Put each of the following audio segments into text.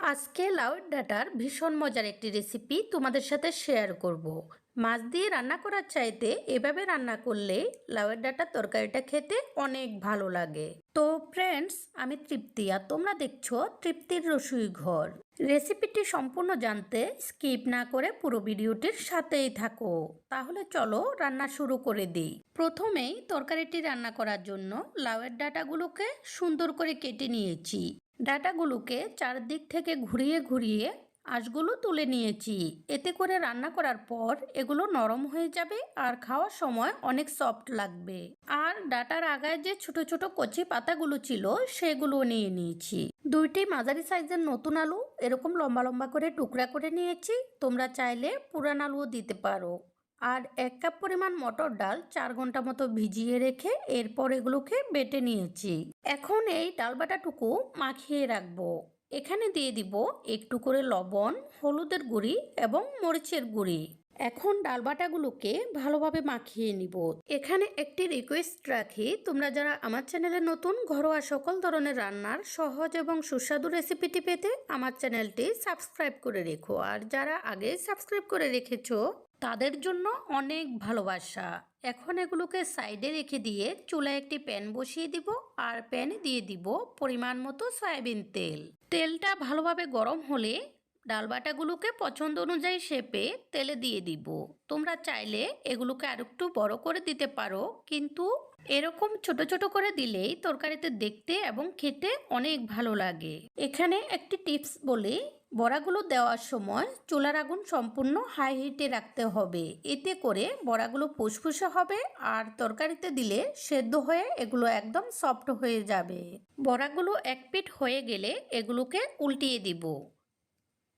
আজকে লাউয়ের ডাঁটার ভীষণ মজার একটি রেসিপি তোমাদের সাথে শেয়ার করব। মাছ দিয়ে রান্না করার চাইতে এভাবে রান্না করলে লাউয়ের ডাঁটার তরকারিটা খেতে অনেক ভালো লাগে। তো ফ্রেন্ডস, আমি তৃপ্তি আর তোমরা দেখছো তৃপ্তির রসুই ঘর। রেসিপিটি সম্পূর্ণ জানতে স্কিপ না করে পুরো ভিডিওটির সাথেই থাকো। তাহলে চলো রান্না শুরু করে দিই। প্রথমেই তরকারিটি রান্না করার জন্য লাউয়ের ডাঁটাগুলোকে সুন্দর করে কেটে নিয়েছি। ডাঁটাগুলোকে চারদিক থেকে ঘুরিয়ে ঘুরিয়ে আঁশগুলো তুলে নিয়েছি। এতে করে রান্না করার পর এগুলো নরম হয়ে যাবে আর খাওয়ার সময় অনেক সফট লাগবে। আর ডাঁটার আগায় যে ছোট ছোট কচি পাতাগুলো ছিল সেগুলো নিয়ে নিয়েছি। দুইটি মাঝারি সাইজের নতুন আলু এরকম লম্বা লম্বা করে টুকরা করে নিয়েছি। তোমরা চাইলে পুরান আলুও দিতে পারো। আর 1 কাপ পরিমাণ মটর ডাল 4 ঘন্টা মতো ভিজিয়ে রেখে এরপর এগুলোকে বেটে নিয়েছি। এখন এই ডাল বাটাটুকু মাখিয়ে রাখবো। এখানে দিয়ে দিব একটু করে লবণ, হলুদের গুঁড়ি এবং মরিচের গুঁড়ি। এখন ডাল বাটাগুলোকে ভালোভাবে মাখিয়ে নিব। এখানে একটি রিকোয়েস্ট রাখি, তোমরা যারা আমার চ্যানেলে নতুন, ঘরোয়া সকল ধরনের রান্নার সহজ এবং সুস্বাদু রেসিপিটি পেতে আমার চ্যানেলটি সাবস্ক্রাইব করে রেখো। আর যারা আগে সাবস্ক্রাইব করে রেখেছো তাদের জন্য অনেক ভালোবাসা। এখন এগুলোকে সাইডে রেখে দিয়ে চুলায় একটি প্যান বসিয়ে দিব আর প্যানে দিয়ে দিব পরিমাণ মতো সয়াবিন তেল। তেলটা ভালোভাবে গরম হলে ডাল বাটাগুলোকে পছন্দ অনুযায়ী শেপে তেলে দিয়ে দিব। তোমরা চাইলে এগুলোকে আর একটু বড় করে দিতে পারো, কিন্তু এরকম ছোট ছোট করে দিলেই তরকারিতে দেখতে এবং খেতে অনেক ভালো লাগে। এখানে একটি টিপস বলি, বড়াগুলো দেওয়ার সময় চুলার আগুন সম্পূর্ণ হাই হিটে রাখতে হবে। এতে করে বড়াগুলো ফুসফুসে হবে আর তরকারিতে দিলে সেদ্ধ হয়ে এগুলো একদম সফট হয়ে যাবে। বড়াগুলো এক পিঠ হয়ে গেলে এগুলোকে উল্টিয়ে দিব।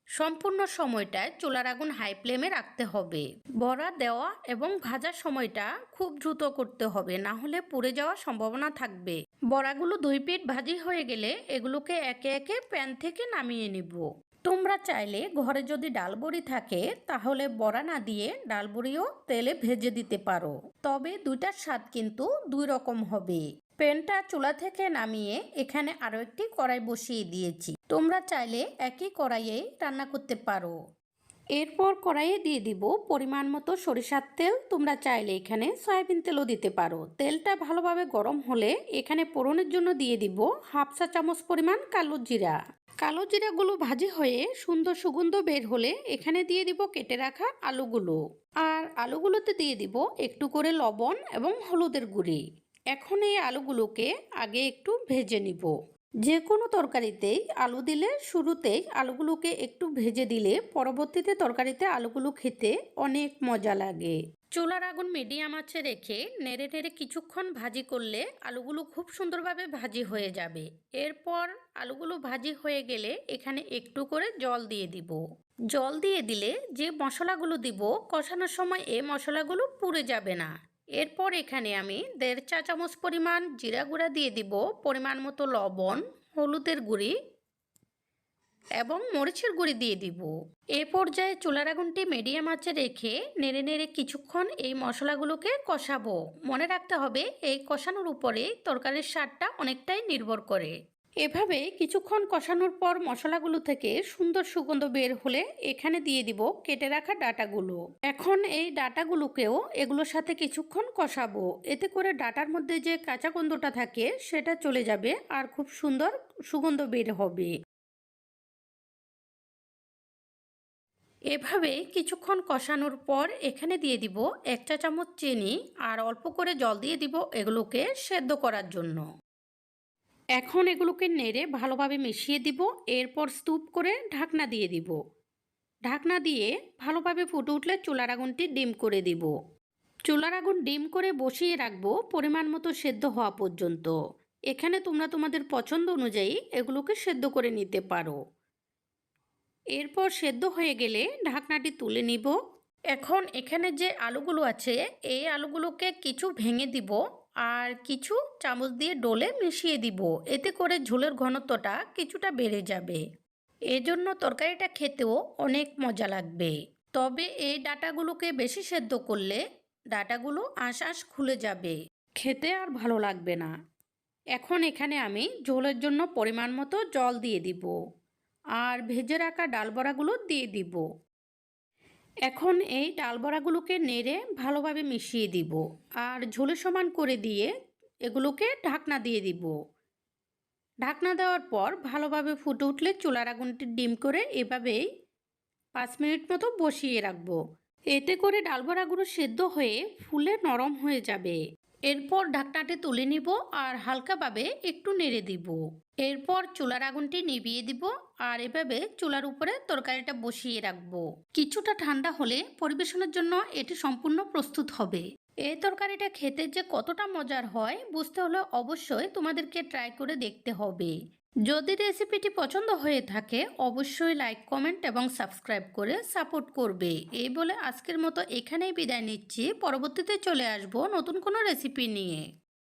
সম্পূর্ণ সময়টায় চুলার আগুন হাই ফ্লেমে রাখতে হবে। বড়া দেওয়া এবং ভাজার সময়টা খুব দ্রুত করতে হবে, না হলে পুড়ে যাওয়ার সম্ভাবনা থাকবে। বড়াগুলো 2 পিঠ ভাজি হয়ে গেলে এগুলোকে একে একে প্যান থেকে নামিয়ে নিব। তোমরা চাইলে ঘরে যদি ডালবড়ি থাকে তাহলে বড়া না দিয়ে ডালবড়িও তেলে ভেজে দিতে পারো, তবে দুইটার স্বাদ কিন্তু 2 রকম হবে। প্যানটা চুলা থেকে নামিয়ে এখানে আরো একটি কড়াই বসিয়ে দিয়েছি। তোমরা চাইলে একই কড়াইয়ে রান্না করতে পারো। এরপর কড়াইয়ে দিয়ে দিব পরিমাণ মতো সরিষার তেল। তোমরা চাইলে এখানে সয়াবিন তেলও দিতে পারো। তেলটা ভালোভাবে গরম হলে এখানে ফোড়নের জন্য দিয়ে দিব 1/2 চা চামচ পরিমাণ কালো জিরা। কালো জিরাগুলো ভাজি হয়ে সুন্দর সুগন্ধ বের হলে এখানে দিয়ে দিব কেটে রাখা আলুগুলো। আর আলুগুলোতে দিয়ে দিব একটু করে লবণ এবং হলুদের গুঁড়ি। এখন এই আলুগুলোকে আগে একটু ভেজে নিব। যে কোনো তরকারিতেই আলু দিলে শুরুতেই আলুগুলোকে একটু ভেজে দিলে পরবর্তীতে তরকারিতে আলুগুলো খেতে অনেক মজা লাগে। চুলার আগুন মিডিয়াম আঁচে রেখে নেড়ে নেড়ে কিছুক্ষণ ভাজি করলে আলুগুলো খুব সুন্দরভাবে ভাজি হয়ে যাবে। এরপর আলুগুলো ভাজি হয়ে গেলে এখানে একটু করে জল দিয়ে দিব। জল দিয়ে দিলে যে মশলাগুলো দিব কষানোর সময় এই মশলাগুলো পুড়ে যাবে না। এরপর এখানে আমি 1.5 চা চামচ পরিমাণ জিরা গুঁড়া দিয়ে দিব, পরিমাণ মতো লবণ, হলুদের গুঁড়ি এবং মরিচের গুঁড়ি দিয়ে দিব। এ পর্যায়ে চুলার আগুনটি মিডিয়াম আঁচে রেখে নেড়ে নেড়ে কিছুক্ষণ এই মশলাগুলোকে কষাবো। মনে রাখতে হবে এই কষানোর উপরে তরকারির স্বাদটা অনেকটাই নির্ভর করে। এভাবে কিছুক্ষণ কষানোর পর মশলাগুলো থেকে সুন্দর সুগন্ধ বের হলে এখানে দিয়ে দিব কেটে রাখা ডাঁটাগুলো। এখন এই ডাঁটাগুলোকেও এগুলোর সাথে কিছুক্ষণ কষাবো। এতে করে ডাঁটার মধ্যে যে কাঁচা গন্ধটা থাকে সেটা চলে যাবে আর খুব সুন্দর সুগন্ধ বের হবে। এভাবে কিছুক্ষণ কষানোর পর এখানে দিয়ে দিব 1 চা চামচ চিনি আর অল্প করে জল দিয়ে দিব এগুলোকে সেদ্ধ করার জন্য। এখন এগুলোকে নেড়ে ভালোভাবে মিশিয়ে দিব। এরপর স্তূপ করে ঢাকনা দিয়ে দিব। ঢাকনা দিয়ে ভালোভাবে ফুটে উঠলে চুলার আগুনটি ডিম করে দিব। চুলার আগুন ডিম করে বসিয়ে রাখবো পরিমাণ মতো সেদ্ধ হওয়া পর্যন্ত। এখানে তোমরা তোমাদের পছন্দ অনুযায়ী এগুলোকে সেদ্ধ করে নিতে পারো। এরপর সেদ্ধ হয়ে গেলে ঢাকনাটি তুলে নিব। এখন এখানে যে আলুগুলো আছে এই আলুগুলোকে কিছু ভেঙে দিব আর কিছু চামচ দিয়ে ডলে মিশিয়ে দিব। এতে করে ঝোলের ঘনত্বটা কিছুটা বেড়ে যাবে। এজন্য তরকারিটা খেতেও অনেক মজা লাগবে। তবে এই ডাঁটাগুলোকে বেশি সেদ্ধ করলে ডাঁটাগুলো আঁশ আঁশ খুলে যাবে, খেতে আর ভালো লাগবে না। এখন এখানে আমি ঝোলের জন্য পরিমাণ মতো জল দিয়ে দিব। আর ভেজে রাখা ডাল বড়াগুলো দিয়ে দিব। এখন এই ডাল বড়াগুলোকে নেড়ে ভালোভাবে মিশিয়ে দিব আর ঝোলে সমান করে দিয়ে এগুলোকে ঢাকনা দিয়ে দিব। ঢাকনা দেওয়ার পর ভালোভাবে ফুটে উঠলে চুলার আগুনটি ডিম করে এভাবেই 5 মিনিট মতো বসিয়ে রাখবো। এতে করে ডাল বড়াগুলো সেদ্ধ হয়ে ফুলে নরম হয়ে যাবে। এরপর ঢাকনাটি তুলে নিব আর হালকাভাবে একটু নেড়ে দিব। এরপর চুলার আগুনটি নিভিয়ে দিব আর এভাবে চুলার উপরে তরকারিটা বসিয়ে রাখবো। কিছুটা ঠান্ডা হলে পরিবেশনের জন্য এটি সম্পূর্ণ প্রস্তুত হবে। এই তরকারিটা খেতে যে কতটা মজার হয় বুঝতে হলে অবশ্যই তোমাদেরকে ট্রাই করে দেখতে হবে। যদি রেসিপিটি পছন্দ হয়ে থাকে অবশ্যই লাইক, কমেন্ট এবং সাবস্ক্রাইব করে সাপোর্ট করবে। এই বলে আজকের মতো এখানেই বিদায় নিচ্ছি। পরবর্তীতে চলে আসবো নতুন কোনো রেসিপি নিয়ে।